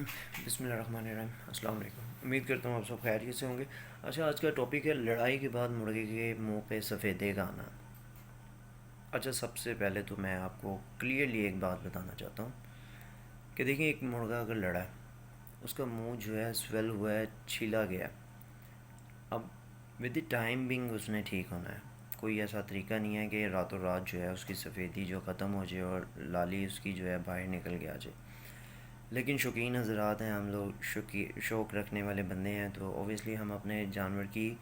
بسم اللہ الرحمن الرحیم، السلام علیکم۔ امید کرتا ہوں آپ سب خیریت سے ہوں گے۔ اچھا، آج کا ٹاپک ہے لڑائی کے بعد مرغے کے منہ پہ سفیدے کا آنا۔ اچھا، سب سے پہلے تو میں آپ کو کلیئرلی ایک بات بتانا چاہتا ہوں کہ دیکھیں، ایک مرغا اگر لڑا ہے، اس کا منہ جو ہے سویل ہوا ہے، چھیلا گیا ہے۔ اب ود دی ٹائم بینگ اس نے ٹھیک ہونا ہے۔ کوئی ایسا طریقہ نہیں ہے کہ راتوں رات جو ہے اس کی سفیدی جو ختم ہو جائے اور لالی اس کی جو ہے باہر نکل کے آ جائے۔ لیکن شوقین حضرات ہیں، ہم لوگ شوق رکھنے والے بندے ہیں، تو اوبیسلی ہم اپنے جانور کی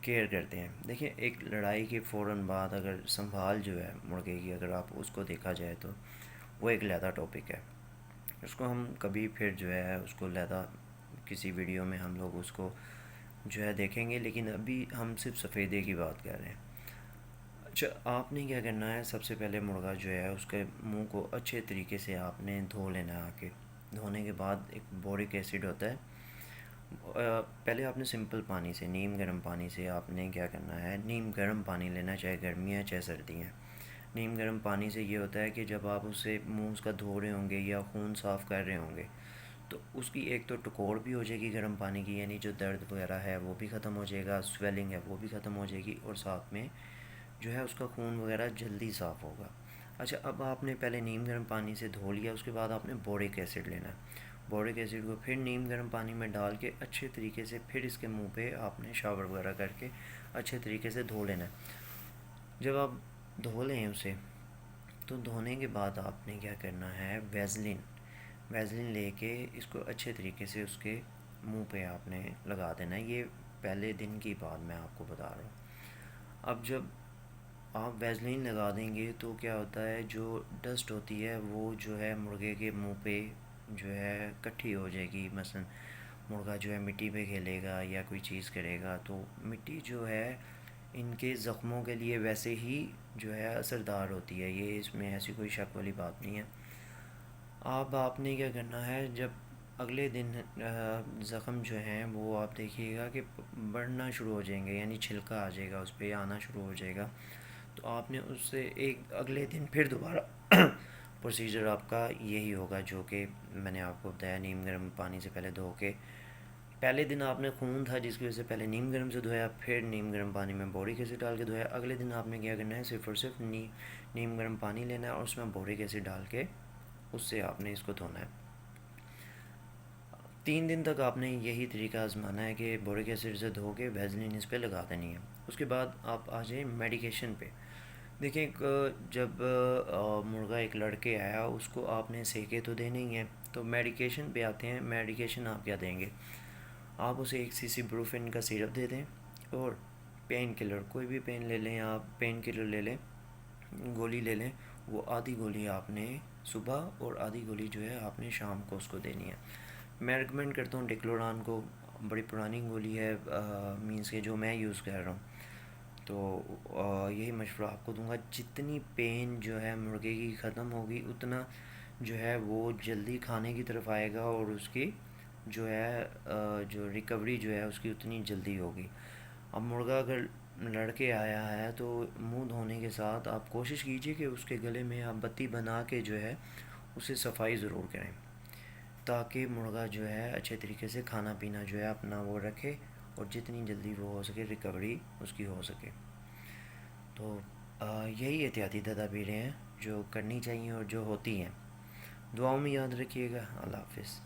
کیئر کرتے ہیں۔ دیکھیں، ایک لڑائی کے فوراً بعد اگر سنبھال جو ہے مرغے کی، اگر آپ اس کو دیکھا جائے تو وہ ایک علیحدہ ٹاپک ہے۔ اس کو ہم کبھی پھر جو ہے اس کو علیحدہ کسی ویڈیو میں ہم لوگ اس کو جو ہے دیکھیں گے، لیکن ابھی ہم صرف سفیدے کی بات کر رہے ہیں۔ اچھا، آپ نے کیا کرنا ہے، سب سے پہلے مرغا جو ہے اس کے منہ کو اچھے طریقے سے آپ نے دھو لینا ہے۔ آ کے دھونے کے بعد ایک بورک ایسڈ ہوتا ہے، پہلے آپ نے سمپل پانی سے، نیم گرم پانی سے آپ نے کیا کرنا ہے، نیم گرم پانی لینا، چاہے گرمیاں چاہے سردیاں۔ نیم گرم پانی سے یہ ہوتا ہے کہ جب آپ اسے منہ اس کا دھو رہے ہوں گے یا خون صاف کر رہے ہوں گے تو اس کی ایک تو ٹکور بھی ہو جائے گی گرم پانی کی، یعنی جو درد وغیرہ ہے وہ بھی ختم ہو جائے گا، سویلنگ ہے وہ بھی ختم ہو جائے گی، اور ساتھ میں جو ہے اس کا خون وغیرہ جلدی صاف ہوگا۔ اچھا، اب آپ نے پہلے نیم گرم پانی سے دھو لیا، اس کے بعد آپ نے بورک ایسڈ لینا ہے۔ بورک ایسڈ کو پھر نیم گرم پانی میں ڈال کے اچھے طریقے سے پھر اس کے منہ پہ آپ نے شاور وغیرہ کر کے اچھے طریقے سے دھو لینا ہے۔ جب آپ دھو لیں اسے، تو دھونے کے بعد آپ نے کیا کرنا ہے، ویزلین لے کے اس کو اچھے طریقے سے اس کے منہ پہ آپ نے لگا دینا ہے۔ یہ پہلے دن کی بات میں آپ کو بتا رہا ہوں۔ اب جب آپ ویزلین لگا دیں گے تو کیا ہوتا ہے، جو ڈسٹ ہوتی ہے وہ جو ہے مرغے کے منہ پہ جو ہے کٹھی ہو جائے گی۔ مثلا مرغا جو ہے مٹی پہ کھیلے گا یا کوئی چیز کرے گا تو مٹی جو ہے ان کے زخموں کے لیے ویسے ہی جو ہے اثردار ہوتی ہے، یہ اس میں ایسی کوئی شک والی بات نہیں ہے۔ آپ نے کیا کرنا ہے، جب اگلے دن زخم جو ہیں وہ آپ دیکھیے گا کہ بڑھنا شروع ہو جائیں گے، یعنی چھلکا آ جائے گا، اس پہ آنا شروع ہو جائے گا، تو آپ نے اس سے ایک اگلے دن پھر دوبارہ پروسیجر آپ کا یہی ہوگا جو کہ میں نے آپ کو بتایا، نیم گرم پانی سے پہلے دھو کے۔ پہلے دن آپ نے خون تھا جس کی وجہ سے پہلے نیم گرم سے دھویا، پھر نیم گرم پانی میں بورک ایسڈ ڈال کے دھویا۔ اگلے دن آپ نے کیا کرنا ہے، صرف اور صرف نیم گرم پانی لینا ہے اور اس میں بورک ایسڈ ڈال کے اس سے آپ نے اس کو دھونا ہے۔ 3 دن تک آپ نے یہی طریقہ آزمانا ہے کہ بورک ایسڈ سے دھو کے ویزلین اس پہ لگا دینی ہے۔ اس کے بعد آپ آ جائیں میڈیکیشن پہ۔ دیکھیں، جب مرغا ایک لڑکے آیا اس کو آپ نے سیکے تو دینے ہی ہیں، تو میڈیکیشن پہ آتے ہیں۔ میڈیکیشن آپ کیا دیں گے، آپ اسے 1 cc بروفن کا سیرپ دے دیں، اور پین کلر کوئی بھی پین لے لیں، آپ پین کلر لے لیں، گولی لے لیں، وہ آدھی گولی آپ نے صبح اور آدھی گولی جو ہے آپ نے شام کو اس کو دینی ہے۔ میں ریکمینڈ کرتا ہوں ڈیکلوران کو، بڑی پرانی گولی ہے، مینس کہ جو میں یوز کر رہا ہوں، تو یہی مشورہ آپ کو دوں گا، جتنی پین جو ہے مرغے کی ختم ہوگی اتنا جو ہے وہ جلدی کھانے کی طرف آئے گا، اور اس کی جو ہے جو ریکوری جو ہے اس کی اتنی جلدی ہوگی۔ اب مرغا اگر لڑکے آیا ہے تو منہ دھونے کے ساتھ آپ کوشش کیجئے کہ اس کے گلے میں آپ بتی بنا کے جو ہے اسے صفائی ضرور کریں، تاکہ مرغا جو ہے اچھے طریقے سے کھانا پینا جو ہے اپنا وہ رکھے، اور جتنی جلدی وہ ہو سکے ریکوری اس کی ہو سکے۔ تو یہی احتیاطی تدابیریں ہیں جو کرنی چاہیے اور جو ہوتی ہیں۔ دعاؤں میں یاد رکھیے گا۔ اللہ حافظ۔